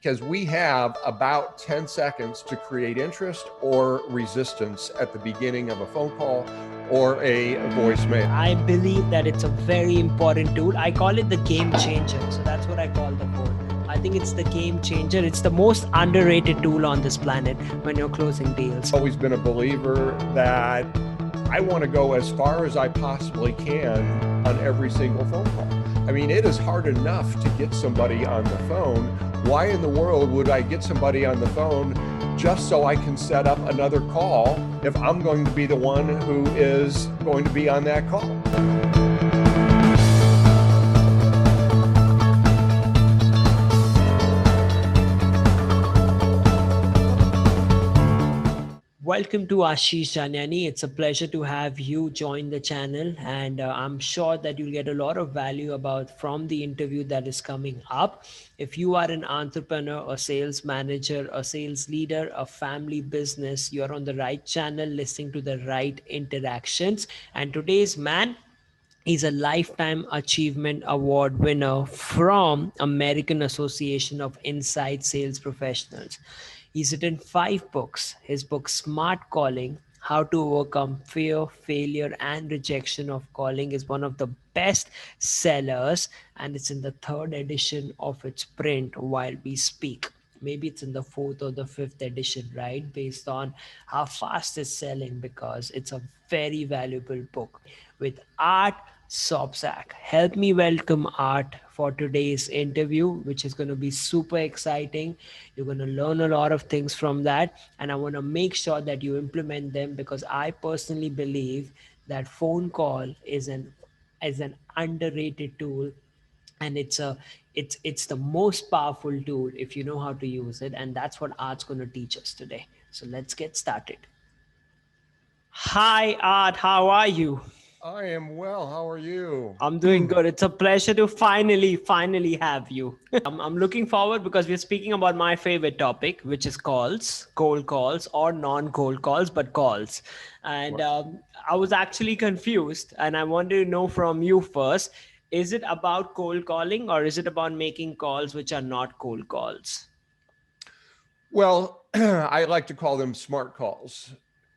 because we have about 10 seconds to create interest or resistance at the beginning of a phone call or a voicemail. I believe that it's a very important tool. I call it the game changer. So that's what I call the phone. I think it's the game changer. It's the most underrated tool on this planet when you're closing deals. I've always been a believer that I want to go as far as I possibly can on every single phone call. I mean, it is hard enough to get somebody on the phone. Why in the world would I get somebody on the phone just so I can set up another call if I'm going to be the one who is going to be on that call? Welcome to Ashish Janiani. It's a pleasure to have you join the channel, and I'm sure that you'll get a lot of value from the interview that is coming up. If you are an entrepreneur, a sales manager, a sales leader, a family business, you're on the right channel, listening to the right interactions. And today's man is a Lifetime Achievement Award winner from American Association of Inside Sales Professionals. He's written 5 books. His book, Smart Calling, How to Overcome Fear, Failure, and Rejection of Calling, is one of the best sellers, and it's in the 3rd edition of its print while we speak. Maybe it's in the 4th or the 5th edition, right? Based on how fast it's selling, because it's a very valuable book. With Art Sobczak. Help me welcome Art for today's interview, which is going to be super exciting. You're going to learn a lot of things from that, and I want to make sure that you implement them, because I personally believe that phone call is an underrated tool, and it's the most powerful tool if you know how to use it, and that's what Art's going to teach us today. So let's get started. Hi Art, how are you? I am well. How are you? I'm doing good. It's a pleasure to finally have you. I'm looking forward, because we're speaking about my favorite topic, which is calls, cold calls, or non-cold calls, but calls. And I was actually confused, and I wanted to know from you first, is it about cold calling, or is it about making calls which are not cold calls? Well, I like to call them smart calls.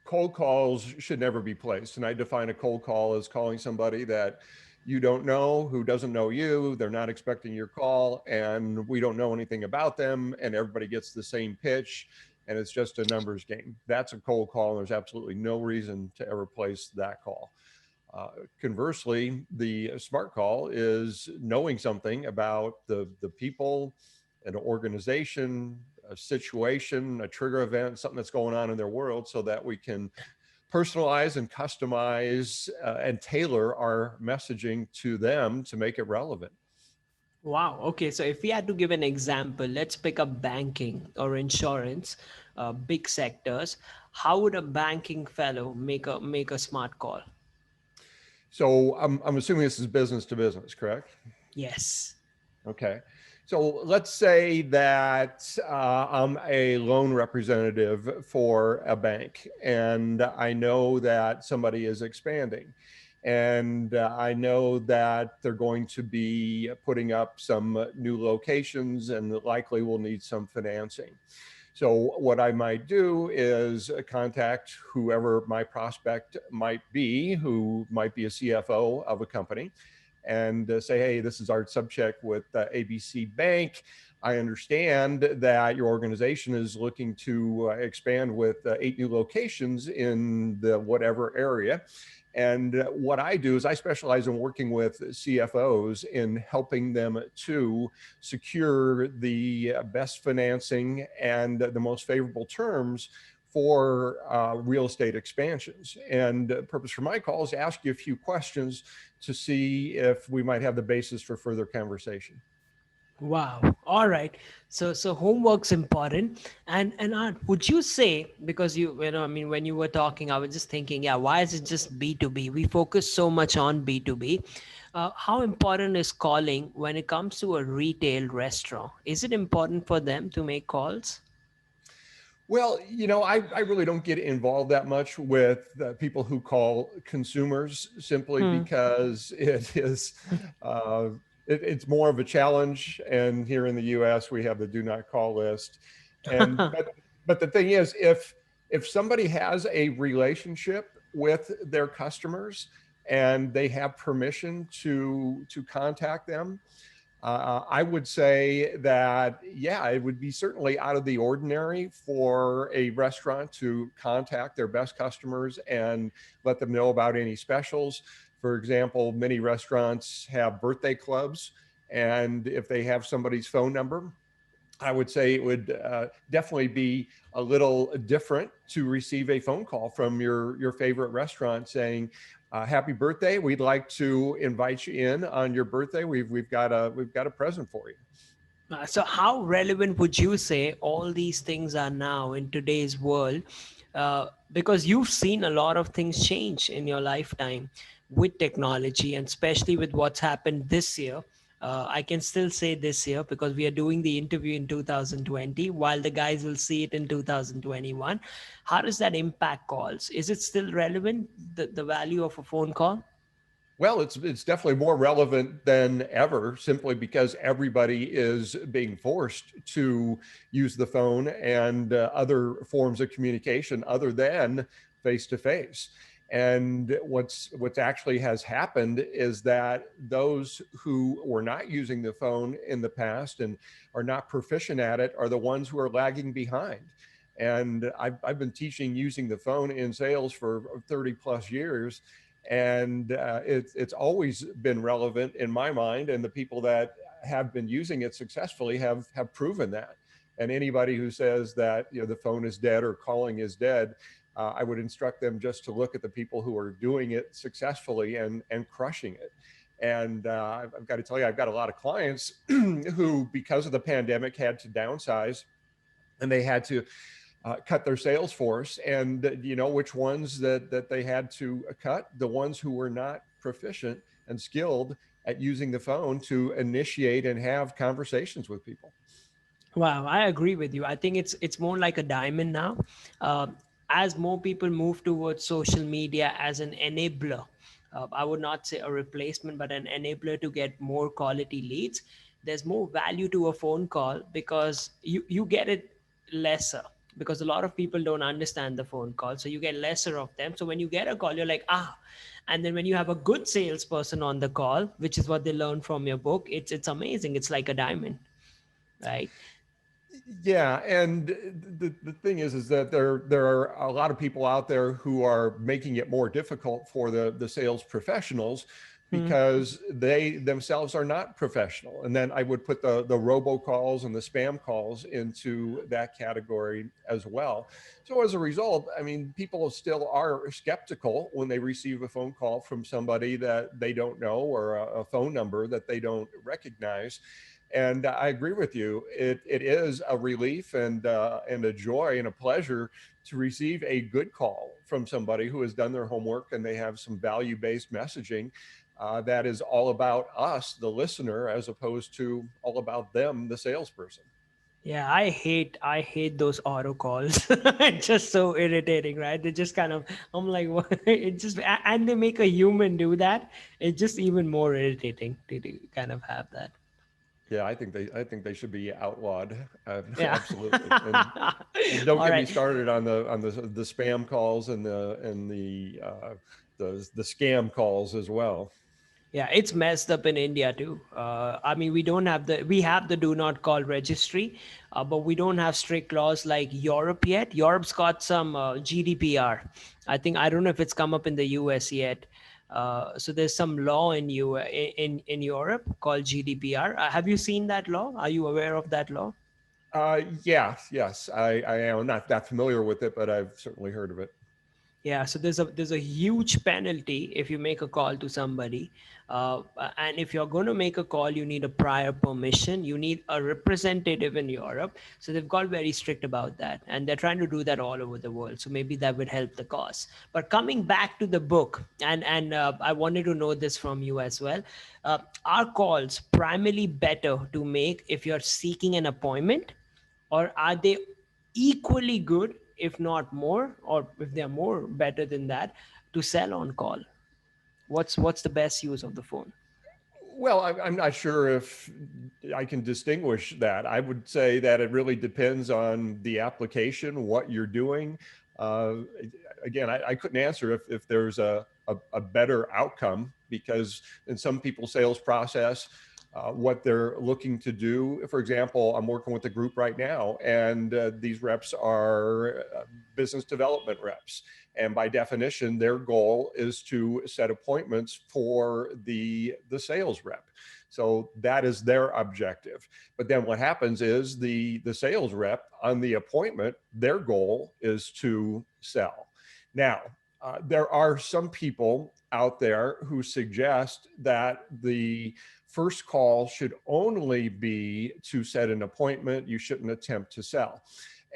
Cold calls should never be placed. And I define a cold call as calling somebody that you don't know, who doesn't know you, they're not expecting your call, and we don't know anything about them, and everybody gets the same pitch, and it's just a numbers game. That's a cold call, and there's absolutely no reason to ever place that call. Conversely, the smart call is knowing something about the people, an organization, a situation, a trigger event, something that's going on in their world, so that we can personalize and customize and tailor our messaging to them to make it relevant. Wow. Okay. So if we had to give an example, let's pick up banking or insurance, big sectors. How would a banking fellow make a smart call? So I'm assuming this is business to business, correct? Yes. Okay. So let's say that I'm a loan representative for a bank, and I know that somebody is expanding, and I know that they're going to be putting up some new locations and likely will need some financing. So what I might do is contact whoever my prospect might be, who might be a CFO of a company, and say, hey, this is Art Sobczak with ABC Bank. I understand that your organization is looking to expand with 8 new locations in the whatever area. And what I do is I specialize in working with CFOs in helping them to secure the best financing and the most favorable terms for real estate expansions. And the purpose for my call is to ask you a few questions to see if we might have the basis for further conversation. Wow. All right. So homework's important. And Art, would you say, because I mean, when you were talking, I was just thinking, yeah, why is it just B2B? We focus so much on B2B. How important is calling when it comes to a retail restaurant? Is it important for them to make calls? Well, I really don't get involved that much with people who call consumers, simply because it is it's more of a challenge. And here in the US, we have the do not call list. And but the thing is, if somebody has a relationship with their customers and they have permission to contact them, I would say that, yeah, it would be certainly out of the ordinary for a restaurant to contact their best customers and let them know about any specials. For example, many restaurants have birthday clubs, and if they have somebody's phone number, I would say it would definitely be a little different to receive a phone call from your favorite restaurant saying, "Happy birthday! We'd like to invite you in on your birthday. We've got a present for you." So, how relevant would you say all these things are now in today's world? Because you've seen a lot of things change in your lifetime with technology, and especially with what's happened this year. I can still say this year because we are doing the interview in 2020, while the guys will see it in 2021. How does that impact calls? Is it still relevant, the value of a phone call? Well, it's definitely more relevant than ever, simply because everybody is being forced to use the phone and other forms of communication other than face to face. And what's actually has happened is that those who were not using the phone in the past and are not proficient at it are the ones who are lagging behind. And I've been teaching using the phone in sales for 30 plus years, and it's always been relevant in my mind, and the people that have been using it successfully have proven that. And anybody who says that, the phone is dead or calling is dead, I would instruct them just to look at the people who are doing it successfully and crushing it. And I've got to tell you, I've got a lot of clients who, because of the pandemic, had to downsize, and they had to cut their sales force. And you know which ones that they had to cut? The ones who were not proficient and skilled at using the phone to initiate and have conversations with people. Wow, I agree with you. I think it's more like a diamond now. Uh, as more people move towards social media as an enabler, I would not say a replacement, but an enabler to get more quality leads. There's more value to a phone call because you get it lesser, because a lot of people don't understand the phone call, so you get lesser of them. So when you get a call, you're like, ah. And then when you have a good salesperson on the call, which is what they learn from your book, it's amazing. It's like a diamond, right? Yeah, and the thing is that there are a lot of people out there who are making it more difficult for the sales professionals Hmm. because they themselves are not professional. And then I would put the robocalls and the spam calls into that category as well. So as a result, I mean, people still are skeptical when they receive a phone call from somebody that they don't know, or a phone number that they don't recognize. And I agree with you. It is a relief and a joy and a pleasure to receive a good call from somebody who has done their homework and they have some value based messaging that is all about us, the listener, as opposed to all about them, the salesperson. Yeah, I hate those auto calls. It's just so irritating, right? They just kind of, I'm like, what? It just, and they make a human do that. It's just even more irritating to kind of have that. Yeah, I think they should be outlawed. Yeah. Absolutely. And don't All get me right. started on the spam calls and the scam calls as well. Yeah, it's messed up in India too. I mean, we have the do not call registry, but we don't have strict laws like Europe yet. Europe's got some GDPR. I don't know if it's come up in the US yet. So there's some law in Europe called GDPR. Have you seen that law? Are you aware of that law? Yes, I am not that familiar with it, but I've certainly heard of it. Yeah, so there's a huge penalty if you make a call to somebody, and if you're going to make a call, you need a prior permission. You need a representative in Europe, so they've got very strict about that, and they're trying to do that all over the world. So maybe that would help the cause. But coming back to the book, and I wanted to know this from you as well. Are calls primarily better to make if you're seeking an appointment, or are they equally good, if not more, or if they're more better than that, to sell on call? What's the best use of the phone? Well, I'm not sure if I can distinguish that. I would say that it really depends on the application, what you're doing. Uh, Again, I couldn't answer if there's a better outcome, because in some people's sales process, what they're looking to do. For example, I'm working with a group right now, and these reps are business development reps. And by definition, their goal is to set appointments for the sales rep. So that is their objective. But then what happens is the sales rep on the appointment, their goal is to sell. Now, there are some people out there who suggest that the first call should only be to set an appointment. You shouldn't attempt to sell.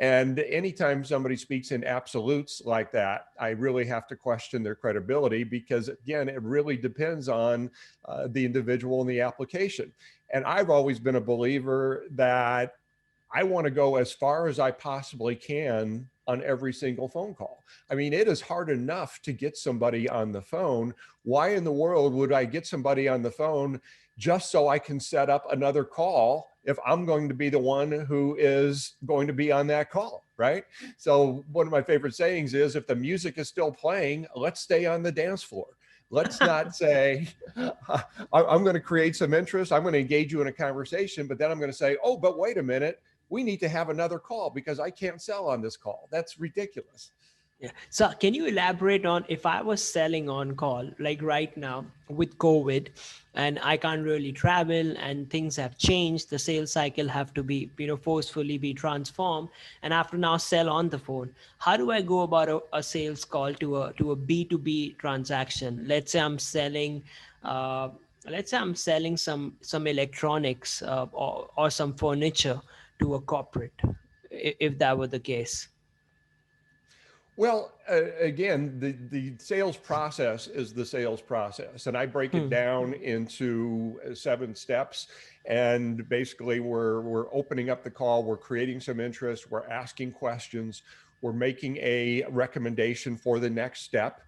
And anytime somebody speaks in absolutes like that, I really have to question their credibility, because again, it really depends on the individual and the application. And I've always been a believer that I want to go as far as I possibly can on every single phone call. I mean, it is hard enough to get somebody on the phone. Why in the world would I get somebody on the phone just so I can set up another call if I'm going to be the one who is going to be on that call, right? So one of my favorite sayings is, if the music is still playing, let's stay on the dance floor. Let's not say, I'm going to create some interest, I'm going to engage you in a conversation, but then I'm going to say, oh, but wait a minute, we need to have another call because I can't sell on this call. That's ridiculous. Yeah. So can you elaborate on, if I was selling on call, like right now with COVID, and I can't really travel and things have changed, the sales cycle have to be, forcefully be transformed, and I have to now sell on the phone. How do I go about a sales call to a B2B transaction? Let's say I'm selling, some electronics, or some furniture to a corporate, if that were the case. Well, again, the sales process is the sales process, and I break it down into 7 steps. And basically, we're opening up the call, we're creating some interest, we're asking questions, we're making a recommendation for the next step.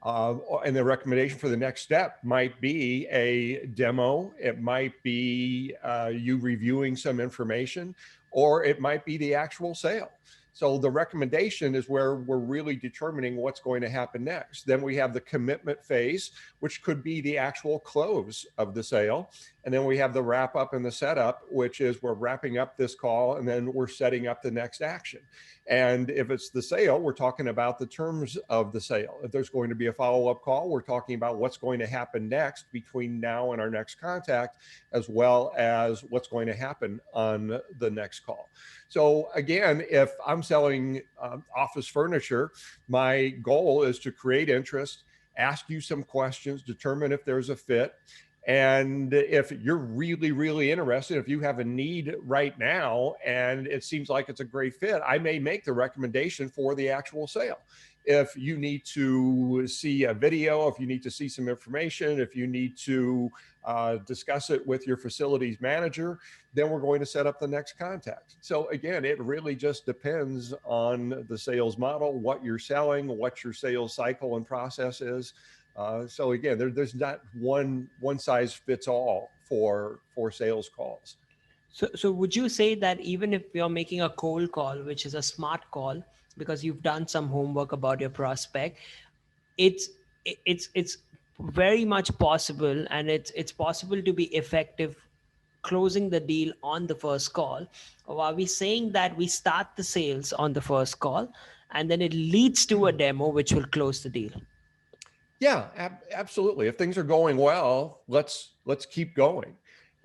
And the recommendation for the next step might be a demo, it might be you reviewing some information, or it might be the actual sale. So the recommendation is where we're really determining what's going to happen next. Then we have the commitment phase, which could be the actual close of the sale. And then we have the wrap up and the setup, which is we're wrapping up this call and then we're setting up the next action. And if it's the sale, we're talking about the terms of the sale. If there's going to be a follow-up call, we're talking about what's going to happen next between now and our next contact, as well as what's going to happen on the next call. So again, if I'm selling office furniture, my goal is to create interest, ask you some questions, determine if there's a fit. And if you're really, really interested, if you have a need right now and it seems like it's a great fit, I may make the recommendation for the actual sale. If you need to see a video, if you need to see some information, if you need to discuss it with your facilities manager, then we're going to set up the next contact. So again, it really just depends on the sales model, what you're selling, what your sales cycle and process is. So again, there's not one size fits all for sales calls. So would you say that even if you're making a cold call, which is a smart call, because you've done some homework about your prospect, it's it's very much possible, and it's possible to be effective closing the deal on the first call? Or are we saying that we start the sales on the first call and then it leads to a demo which will close the deal? Yeah, absolutely. If things are going well, let's keep going.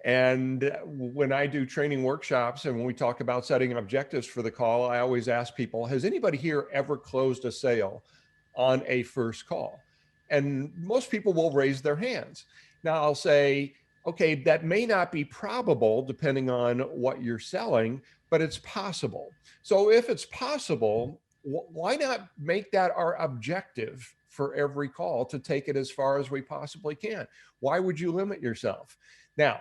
And when I do training workshops and when we talk about setting objectives for the call, I always ask people, has anybody here ever closed a sale on a first call? And most people will raise their hands. Now I'll say, okay, that may not be probable depending on what you're selling, but it's possible. So if it's possible, why not make that our objective for every call, to take it as far as we possibly can? Why would you limit yourself? Now,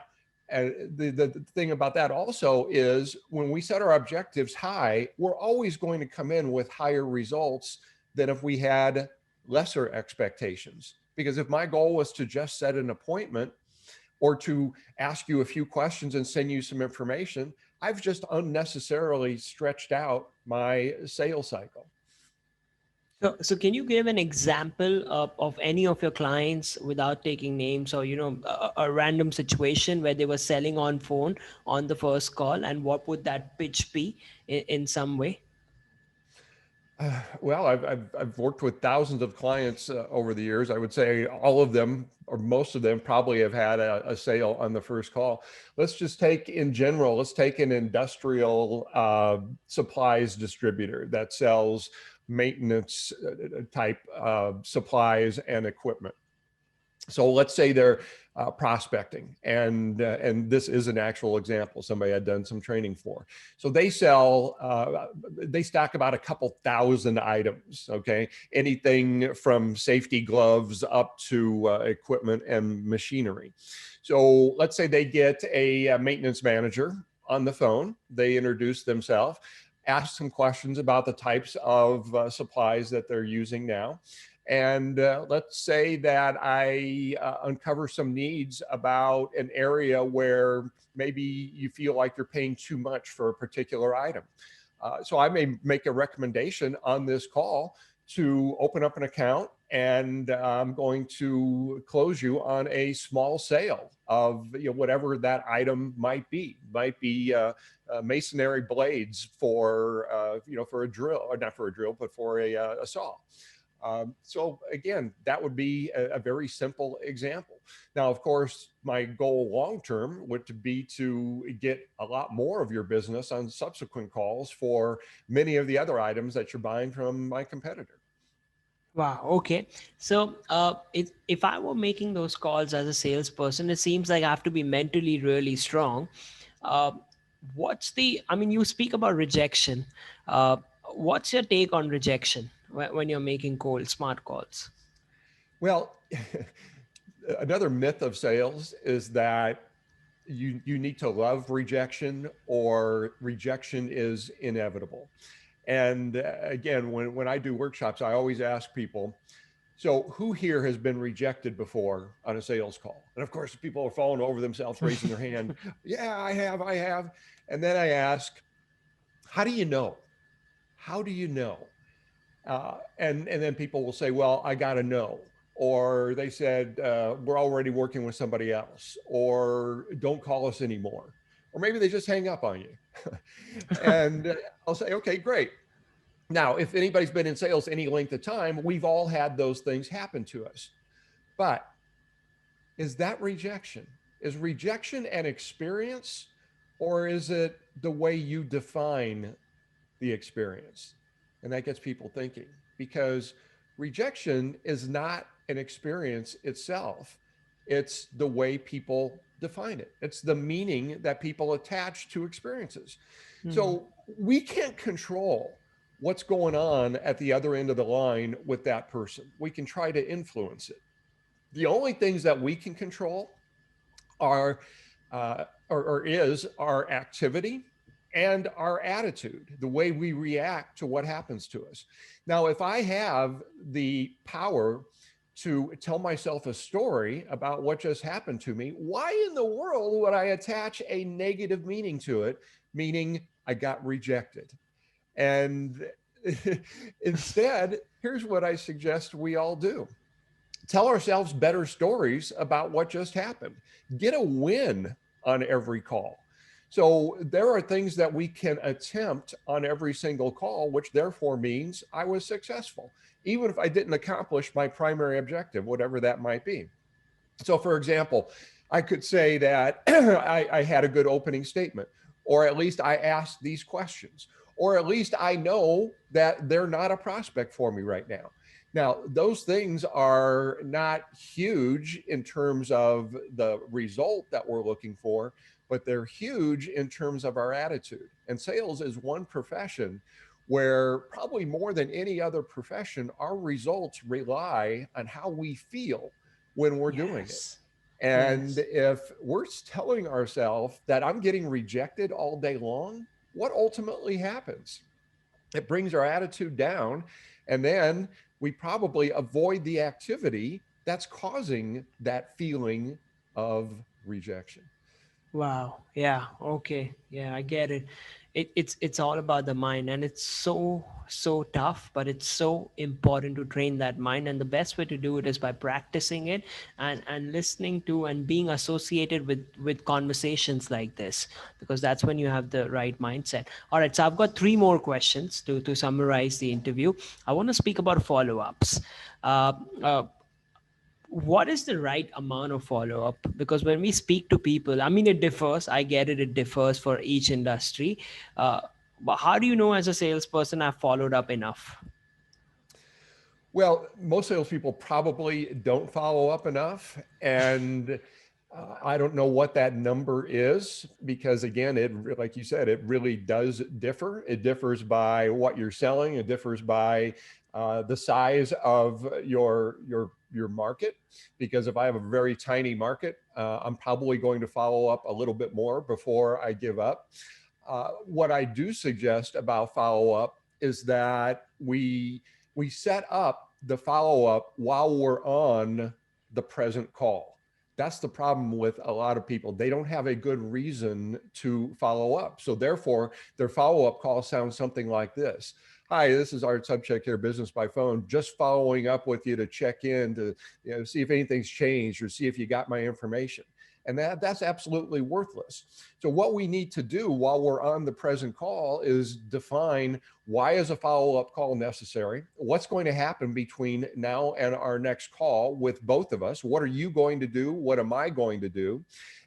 the thing about that also is when we set our objectives high, we're always going to come in with higher results than if we had lesser expectations. Because if my goal was to just set an appointment, or to ask you a few questions and send you some information, I've just unnecessarily stretched out my sales cycle. So can you give an example of any of your clients without taking names, or a random situation where they were selling on phone on the first call, and what would that pitch be in some way? Well, I've worked with thousands of clients over the years. I would say all of them or most of them probably have had a sale on the first call. Let's just take in general, let's take an industrial supplies distributor that sells maintenance type supplies and equipment. So let's say they're prospecting, and this is an actual example somebody had done some training for. So they sell, they stock about a couple thousand items. Okay, anything from safety gloves up to equipment and machinery. So let's say they get a maintenance manager on the phone. They introduce themselves, ask some questions about the types of supplies that they're using now. And let's say that I uncover some needs about an area where maybe you feel like you're paying too much for a particular item. So I may make a recommendation on this call to open up an account, and I'm going to close you on a small sale of whatever that item might be. Might be masonry blades for for a drill, or not for a drill, but for a saw. So again, that would be a very simple example. Now, of course, my goal long-term would be to get a lot more of your business on subsequent calls for many of the other items that you're buying from my competitor. Wow. Okay. So, if I were making those calls as a salesperson, it seems like I have to be mentally really strong. Uh, I mean, you speak about rejection. Uh, what's your take on rejection when you're making smart calls? Well, another myth of sales is that you need to love rejection, or rejection is inevitable. And again, when I do workshops, I always ask people, so who here has been rejected before on a sales call? And of course, people are falling over themselves, raising their hand. Yeah, I have. And then I ask, how do you know? How do you know? And then people will say, well, I got to know. Or they said, we're already working with somebody else, or don't call us anymore. Or maybe they just hang up on you. And I'll say, okay, great. Now, if anybody's been in sales any length of time, we've all had those things happen to us. But is that rejection? Is rejection an experience, or is it the way you define the experience? And that gets people thinking, because rejection is not an experience itself. It's the way people define it. It's the meaning that people attach to experiences. Hmm. So we can't control what's going on at the other end of the line with that person. We can try to influence it. The only things that we can control are or is our activity and our attitude, the way we react to what happens to us. Now, if I have the power to tell myself a story about what just happened to me, why in the world would I attach a negative meaning to it, meaning I got rejected? And instead, here's what I suggest we all do: tell ourselves better stories about what just happened. Get a win on every call. So there are things that we can attempt on every single call, which therefore means I was successful, even if I didn't accomplish my primary objective, whatever that might be. So, for example, I could say that I had a good opening statement, or at least I asked these questions, or at least I know that they're not a prospect for me right now. Now, those things are not huge in terms of the result that we're looking for, but they're huge in terms of our attitude. And sales is one profession where, probably more than any other profession, our results rely on how we feel when we're doing it. Yes. And Yes. if we're telling ourselves that I'm getting rejected all day long, what ultimately happens? It brings our attitude down, and then we probably avoid the activity that's causing that feeling of rejection. Wow. Yeah. Okay. Yeah, I get it. It's all about the mind, and it's so tough, but it's so important to train that mind. And the best way to do it is by practicing it and listening to and being associated with conversations like this, because that's when you have the right mindset. All right. So I've got three more questions to summarize the interview. I want to speak about follow-ups. Uh, uh, what is the right amount of follow up? Because when we speak to people, I mean, it differs. I get it, it differs for each industry. uh, but how do you know as a salesperson I've followed up enough? Well, most salespeople probably don't follow up enough. And I don't know what that number is because, again, like you said, it really does differ. It differs by what you're selling. It differs by the size of your market. Because if I have a very tiny market, I'm probably going to follow up a little bit more before I give up. What I do suggest about follow up is that we set up the follow up while we're on the present call. That's the problem with a lot of people. They don't have a good reason to follow up. So therefore, their follow-up call sounds something like this. Hi, this is Art Sobczak here, Business by Phone. Just following up with you to check in to see if anything's changed or see if you got my information. And that's absolutely worthless. So what we need to do while we're on the present call is define why is a follow-up call necessary? What's going to happen between now and our next call with both of us? What are you going to do? What am I going to do?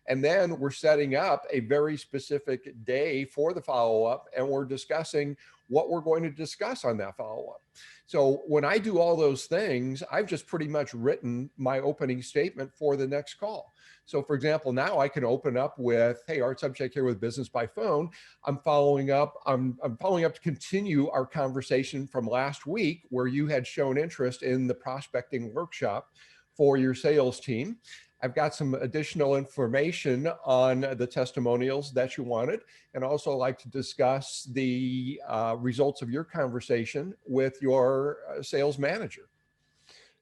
And then we're setting up a very specific day for the follow-up, and we're discussing what we're going to discuss on that follow-up. So when I do all those things, I've just pretty much written my opening statement for the next call. So for example, now I can open up with, hey, Art Sobczak here with Business by Phone. I'm following up to continue our conversation from last week where you had shown interest in the prospecting workshop for your sales team. I've got some additional information on the testimonials that you wanted, and also like to discuss the results of your conversation with your sales manager.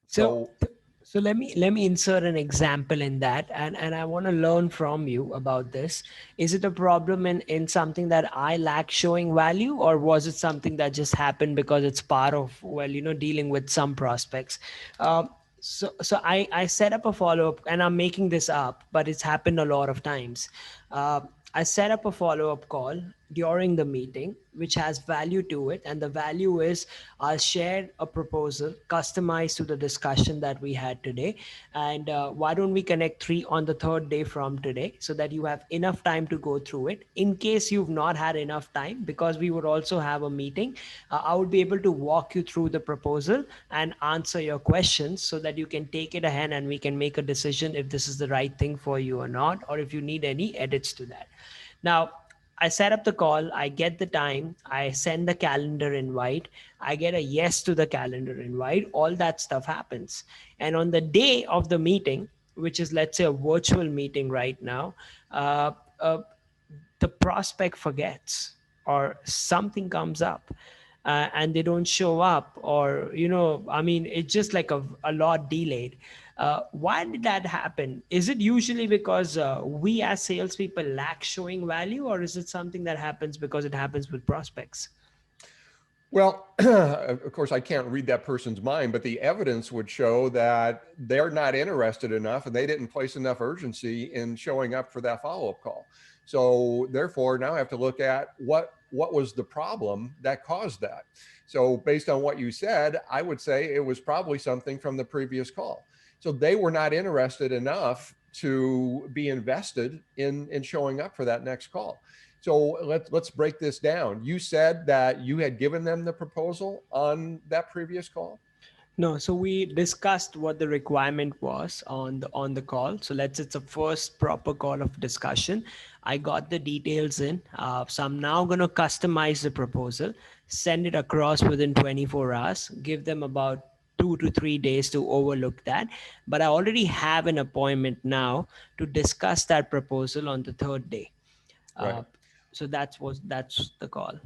So So so let me insert an example in that, and I want to learn from you about this. Is it a problem in something that I lack showing value, or was it something that just happened because it's part of, well, dealing with some prospects? Um, so so I set up a follow-up, and I'm making this up, but it's happened a lot of times. uh, I set up a follow-up call during the meeting, which has value to it. And the value is I'll share a proposal customized to the discussion that we had today. And why don't we connect three on the third day from today so that you have enough time to go through it. In case you've not had enough time, because we would also have a meeting, I would be able to walk you through the proposal and answer your questions so that you can take it ahead and we can make a decision if this is the right thing for you or not, or if you need any edits to that. Now, I set up the call, I get the time, I send the calendar invite, I get a yes to the calendar invite, all that stuff happens. And on the day of the meeting, which is, let's say, a virtual meeting right now, uh, uh, the prospect forgets or something comes up, and they don't show up, or I mean, it's just like a lot delayed. Why did that happen? Is it usually because we as salespeople lack showing value, or is it something that happens because it happens with prospects? well, of course, I can't read that person's mind, but the evidence would show that they're not interested enough and they didn't place enough urgency in showing up for that follow-up call. So therefore, now I have to look at what was the problem that caused that. So based on what you said, I would say it was probably something from the previous call. So they were not interested enough to be invested in showing up for that next call. So let's break this down. You said that you had given them the proposal on that previous call. No, so we discussed what the requirement was on the call. So it's a first proper call of discussion. I got the details in. So I'm now going to customize the proposal, send it across within 24 hours, give them about 2 to 3 days to overlook that. But I already have an appointment now to discuss that proposal on the third day. Uh, Right. so that's the call.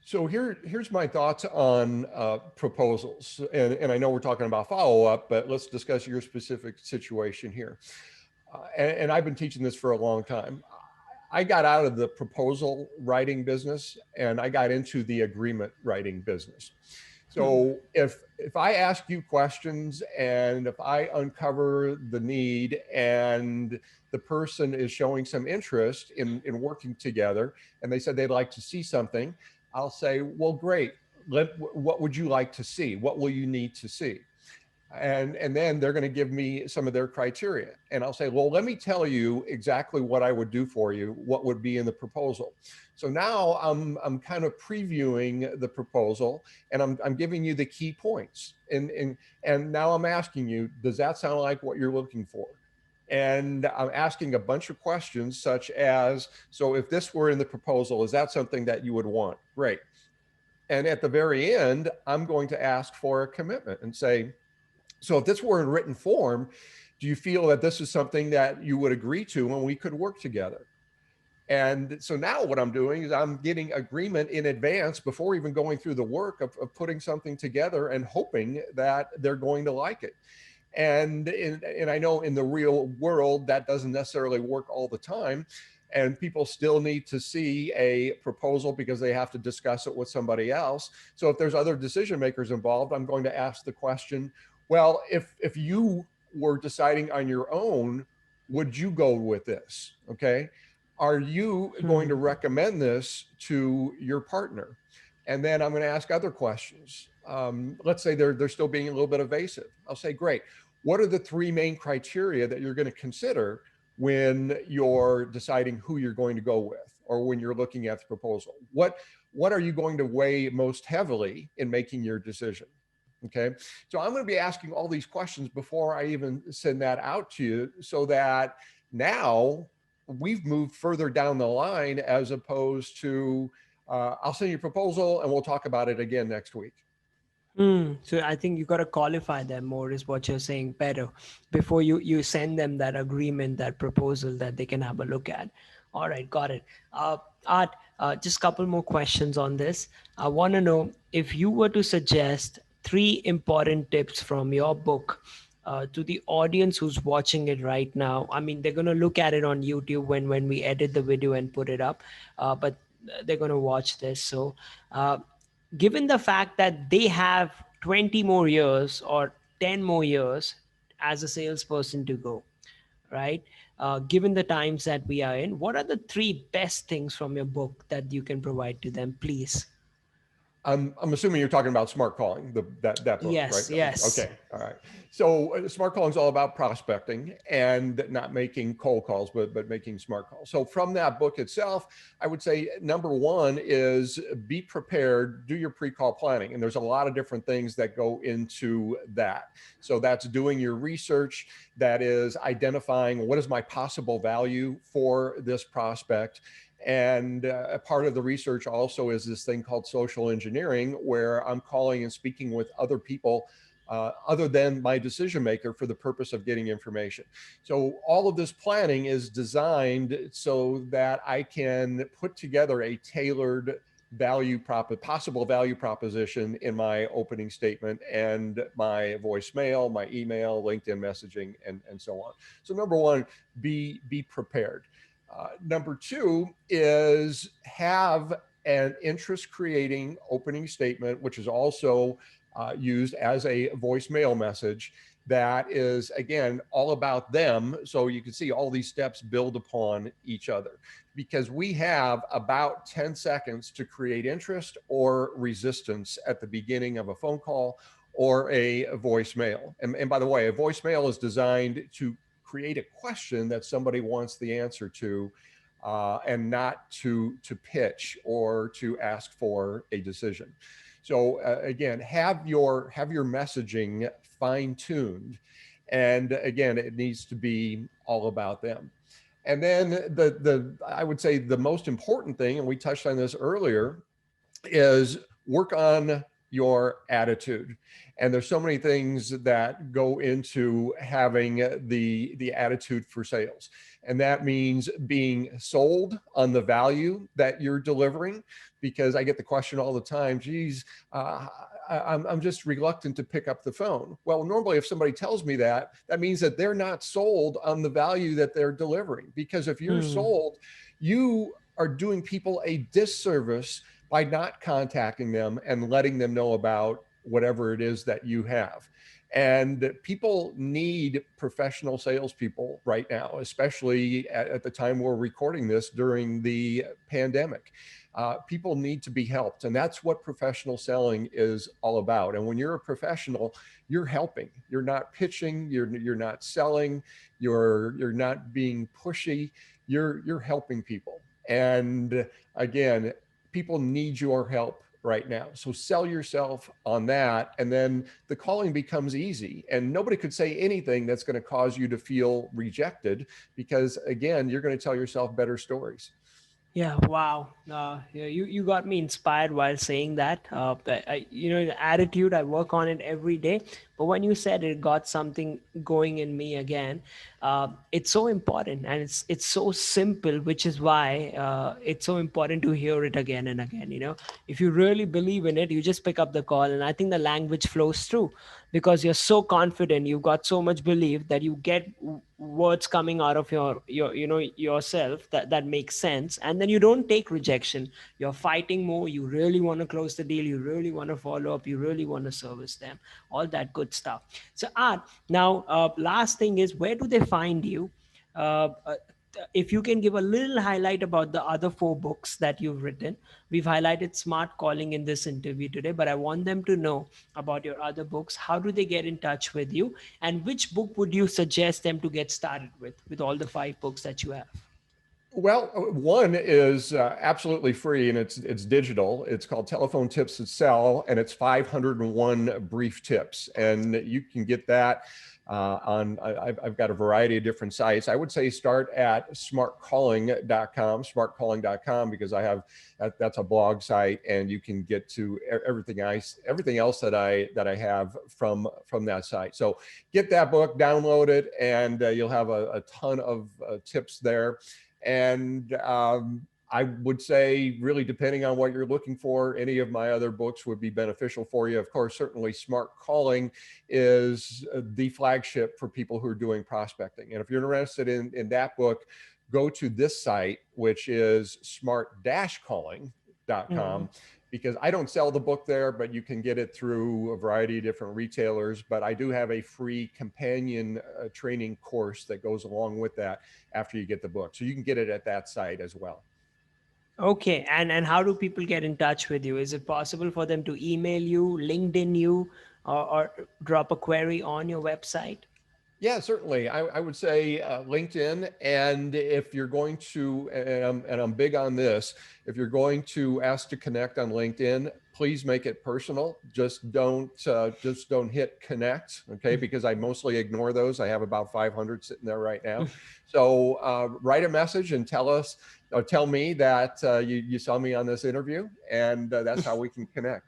So here's my thoughts on proposals. And I know we're talking about follow-up, but let's discuss your specific situation here. and I've been teaching this for a long time. I got out of the proposal writing business and I got into the agreement writing business. So if I ask you questions and if I uncover the need and the person is showing some interest in working together and they said they'd like to see something, I'll say, well, great. What would you like to see? What will you need to see? And then they're going to give me some of their criteria, and I'll say, well, let me tell you exactly what I would do for you, what would be in the proposal. So now I'm kind of previewing the proposal, and I'm giving you the key points, and now I'm asking you, does that sound like what you're looking for? And I'm asking a bunch of questions such as, so if this were in the proposal, is that something that you would want? Great. And at the very end, I'm going to ask for a commitment and say, so if this were in written form, do you feel that this is something that you would agree to and we could work together? And so now what I'm doing is I'm getting agreement in advance before even going through the work of putting something together and hoping that they're going to like it. And I know in the real world that doesn't necessarily work all the time. And people still need to see a proposal because they have to discuss it with somebody else. So if there's other decision makers involved, I'm going to ask the question, well, if you were deciding on your own, would you go with this? Okay. Are you going to recommend this to your partner? And then I'm going to ask other questions. Let's say they're still being a little bit evasive. I'll say, great. What are the three main criteria that you're going to consider when you're deciding who you're going to go with, or when you're looking at the proposal? What are you going to weigh most heavily in making your decision? Okay. So I'm going to be asking all these questions before I even send that out to you, so that now we've moved further down the line, as opposed to, I'll send you a proposal and we'll talk about it again next week. So I think you got to qualify them more, is what you're saying, better, before you send them that agreement, that proposal that they can have a look at. All right, got it. Art, just a couple more questions on this. I want to know if you were to suggest 3 important tips from your book to the audience who's watching it right now. I mean, they're going to look at it on YouTube when we edit the video and put it up, but they're going to watch this. So given the fact that they have 20 more years or 10 more years as a salesperson to go, right? Given the times that we are in, what are the 3 best things from your book that you can provide to them, please? I'm assuming you're talking about smart calling, that book, right? Yes, yes. Okay, all right. So smart calling is all about prospecting and not making cold calls, but making smart calls. So from that book itself, I would say number one is be prepared, do your pre-call planning. And there's a lot of different things that go into that. So that's doing your research, that is identifying what is my possible value for this prospect. And a part of the research also is this thing called social engineering, where I'm calling and speaking with other people other than my decision maker for the purpose of getting information. So all of this planning is designed so that I can put together a tailored possible value proposition in my opening statement and my voicemail, my email, LinkedIn messaging, and so on. So number one, be prepared. Number two is have an interest creating opening statement, which is also used as a voicemail message that is, again, all about them. So you can see all these steps build upon each other, because we have about 10 seconds to create interest or resistance at the beginning of a phone call or a voicemail. And by the way, a voicemail is designed to create a question that somebody wants the answer to, and not to pitch or to ask for a decision. So again, have your messaging fine-tuned, and again, it needs to be all about them. And then I would say the most important thing, and we touched on this earlier, is work on your attitude. And there's so many things that go into having the attitude for sales. And that means being sold on the value that you're delivering, because I get the question all the time, geez, I'm just reluctant to pick up the phone. Well, normally if somebody tells me that, that means that they're not sold on the value that they're delivering. Because if you're sold, you are doing people a disservice by not contacting them and letting them know about whatever it is that you have. And people need professional salespeople right now, especially at the time we're recording this during the pandemic. People need to be helped. And that's what professional selling is all about. And when you're a professional, you're helping. You're not pitching, you're not selling, you're not being pushy, you're helping people. And again, people need your help right now. So sell yourself on that. And then the calling becomes easy, and nobody could say anything that's going to cause you to feel rejected, because again, you're going to tell yourself better stories. Yeah, wow. Yeah, you got me inspired while saying that. The attitude, I work on it every day. But when you said it got something going in me again, it's so important, and it's so simple, which is why it's so important to hear it again and again. If you really believe in it, you just pick up the call, and I think the language flows through because you're so confident, you've got so much belief that you get words coming out of yourself that makes sense, and then you don't take rejection. You're fighting more. You really want to close the deal. You really want to follow up. You really want to service them. All that good stuff. So Art, now last thing is, where do they find you? uh, uh, if you can give a little highlight about the other 4 books that you've written. We've highlighted smart calling in this interview today, but I want them to know about your other books. How do they get in touch with you, and which book would you suggest them to get started with all the 5 books that you have? Well, one is absolutely free, and it's digital. It's called Telephone Tips That Sell, and it's 501 brief tips, and you can get that I've got a variety of different sites. I would say start at smartcalling.com, because I have that's a blog site, and you can get to everything else that I have from that site. So get that book, download it, and you'll have a ton of tips there. And I would say, really, depending on what you're looking for, any of my other books would be beneficial for you. Of course, certainly Smart Calling is the flagship for people who are doing prospecting. And if you're interested in that book, go to this site, which is smart-calling.com. Because I don't sell the book there, but you can get it through a variety of different retailers. But I do have a free companion training course that goes along with that after you get the book. So you can get it at that site as well. Okay. And how do people get in touch with you? Is it possible for them to email you, LinkedIn you, or drop a query on your website? Yeah, certainly. I would say LinkedIn. And if you're going to, and I'm big on this, if you're going to ask to connect on LinkedIn, please make it personal. Just don't hit connect, okay? Because I mostly ignore those. I have about 500 sitting there right now. So write a message and tell me that you saw me on this interview, and that's how we can connect.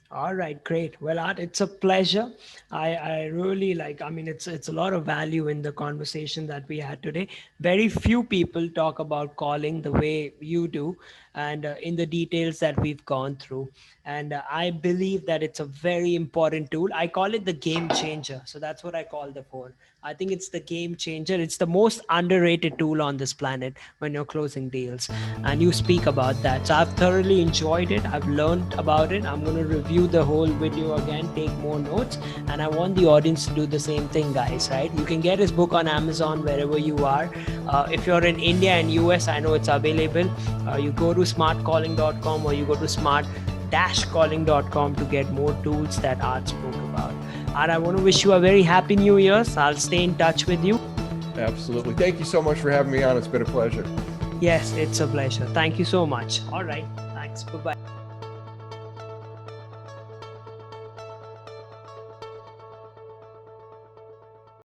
All right, great. Well, Art, it's a pleasure. I really it's a lot of value in the conversation that we had today. Very few people talk about calling the way you do, and in the details that we've gone through. And I believe that it's a very important tool. I call it the game changer. So that's what I call the phone. I think it's the game changer. It's the most underrated tool on this planet when you're closing deals. And you speak about that. So I've thoroughly enjoyed it. I've learned about it. I'm going to review the whole video again, take more notes. And I want the audience to do the same thing, guys, right? You can get his book on Amazon wherever you are. If you're in India and US, I know it's available. You go to smartcalling.com, or you go to smart-calling.com to get more tools that Art spoke about. And I want to wish you a very happy New Year. So I'll stay in touch with you. Absolutely. Thank you so much for having me on. It's been a pleasure. Yes, it's a pleasure. Thank you so much. All right. Thanks. Bye-bye.